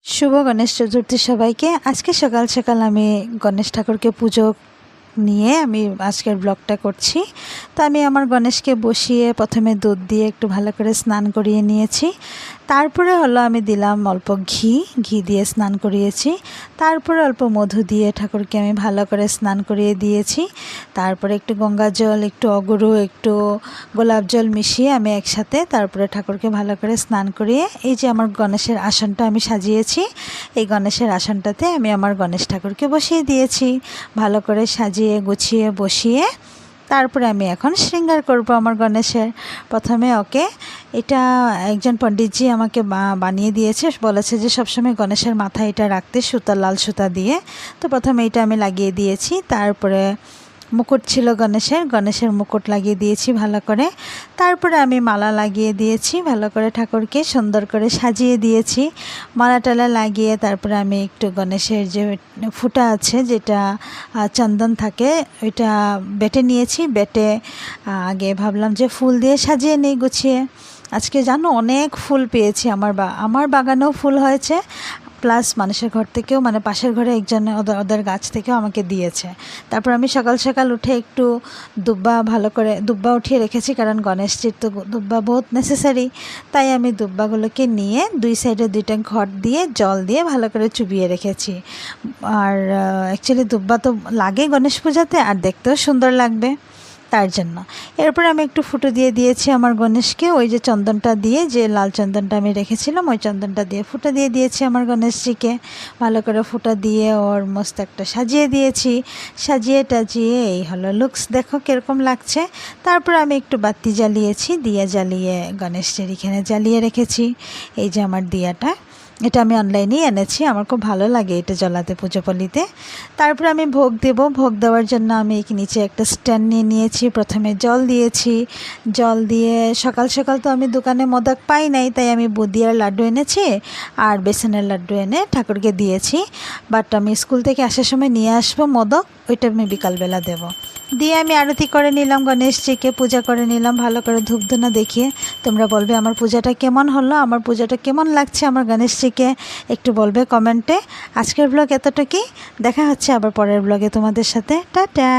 শুভ গণেশ চতুর্থী সবাইকে। আজকে সকাল সকাল আমি গণেশ ঠাকুরকে পুজো নিয়ে আমি আজকের ব্লগটা করছি। তো আমি আমার গণেশকে বসিয়ে প্রথমে দুধ দিয়ে একটু ভালো করে স্নান করিয়ে নিয়েছি। তারপরে হলো আমি দিলাম অল্প ঘি দিয়ে স্নান করিয়েছি। তারপরে অল্প মধু দিয়ে ঠাকুরকে আমি ভালো করে স্নান করিয়ে দিয়েছি। তারপরে একটু গঙ্গা জল, একটু অগুরু, একটু গোলাপ জল মিশিয়ে আমি একসাথে তারপরে ঠাকুরকে ভালো করে স্নান করিয়ে এই যে আমার গণেশের আসনটা আমি সাজিয়েছি, এই গণেশের আসনটাতে আমি আমার গণেশ ঠাকুরকে বসিয়ে দিয়েছি। ভালো করে সাজিয়ে গুছিয়ে বসিয়ে তারপরে আমি এখন শৃঙ্গার করব আমার গণেশের। প্রথমে ওকে এটা একজন পণ্ডিতজি আমাকে বানিয়ে দিয়েছে, বলেছে যে সবসময় গণেশের মাথায় এটা রাখতে, সুতা, লাল সুতা দিয়ে। তো প্রথমে এটা আমি লাগিয়ে দিয়েছি। তারপরে মুকুট ছিল গণেশের মুকুট লাগিয়ে দিয়েছি ভালো করে। তারপরে আমি মালা লাগিয়ে দিয়েছি ভালো করে, ঠাকুরকে সুন্দর করে সাজিয়ে দিয়েছি। মালা টালা লাগিয়ে তারপরে আমি একটু গণেশের যে ফুটা আছে, যেটা চন্দন থাকে, ওইটা বেটে নিয়েছি। বেটে আগে ভাবলাম যে ফুল দিয়ে সাজিয়ে নিই গুছিয়ে। আজকে জানো অনেক ফুল পেয়েছি, আমার বাগানেও ফুল হয়েছে, প্লাস মানুষের ঘর থেকেও, মানে পাশের ঘরে একজন ওদের গাছ থেকেও আমাকে দিয়েছে। তারপর আমি সকাল সকাল উঠে একটু ভালো করে দুব্বা উঠিয়ে রেখেছি, কারণ গণেশজির তো দুব্বা বহুত নেসেসারি। তাই আমি দুব্বাগুলোকে নিয়ে দুই সাইডে দুইটা ঘট দিয়ে জল দিয়ে ভালো করে চুবিয়ে রেখেছি। আর অ্যাকচুয়ালি দুব্বা তো লাগে গণেশ পূজাতে, আর দেখতেও সুন্দর লাগবে, তার জন্য। এরপর আমি একটু ফুটো দিয়ে দিয়েছি আমার গণেশকে, ওই যে চন্দনটা দিয়ে, যে লাল চন্দনটা আমি রেখেছিলাম, ওই চন্দনটা দিয়ে ফুটো দিয়ে দিয়েছি আমার গণেশজিকে। ভালো করে ফুটো দিয়ে ওর মস্ত একটা সাজিয়ে দিয়েছি। সাজিয়ে টাজিয়ে এই হলো লুকস, দেখো কীরকম লাগছে। তারপর আমি একটু বাতি জ্বালিয়েছি, দিয়া জ্বালিয়ে গণেশজির এখানে জ্বালিয়ে রেখেছি। এই যে আমার দিয়াটা, এটা আমি অনলাইনেই এনেছি, আমার খুব ভালো লাগে এটা জ্বালাতে পুজোপল্লিতে। তারপর আমি ভোগ দেব। ভোগ দেওয়ার জন্য আমি নিচে একটা স্ট্যান্ড নিয়ে নিয়েছি। প্রথমে জল দিয়েছি, জল দিয়ে সকাল সকাল তো আমি দোকানে মোদক পাই নাই, তাই আমি বুঁদিয়ার লাড্ডু এনেছি আর বেসনের লাড্ডু এনে ঠাকুরকে দিয়েছি। বাট আমি স্কুল থেকে আসার সময় নিয়ে আসবো মোদক, ওইটা আমি বিকালবেলা দেব। দিয়ে আমি আরতি করে নিলাম, গণেশজিকে পূজা করে নিলাম ভালো করে ধূপধুনা দেখিয়ে। তোমরা বলবে আমার পূজাটা কেমন হলো, আমার পূজাটা কেমন লাগছে আমার গণেশজিকে, একটু বলবে কমেন্টে। আজকের ব্লগ এতটুকুই, দেখা হচ্ছে আবার পরের ব্লগে তোমাদের সাথে। টাটা।